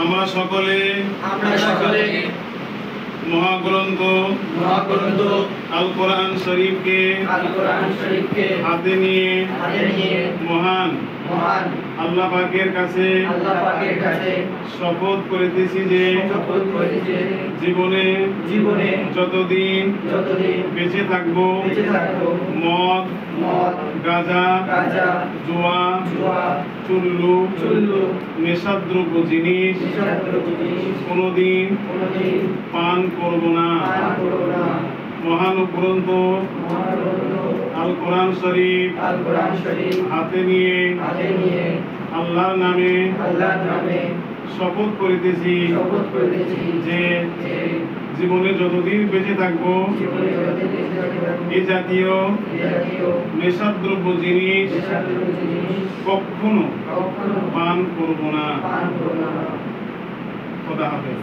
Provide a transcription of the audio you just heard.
আমরা সকলে মহাগ্রন্থ আল কোরআন শরীফকে হাতে নিয়ে মহান আল্লাহ পাকের কাছে শপথ করিতেছি যে জীবনে যতদিন বেঁচে থাকবো মদ গাঁজা জুয়া চুল্লু নেশাদ্রব্য জিনিস কোনোদিন পান করব না। মহান গ্রন্থ আল কোরআন শরীফ হাতে নিয়ে আল্লাহর নামে শপথ করিতেছি যে জীবনে যতদিন বেঁচে থাকবো এই জাতীয় নেশাদ্রব্য জিনিস কখনো পান করব না। খোদা হাফেজ।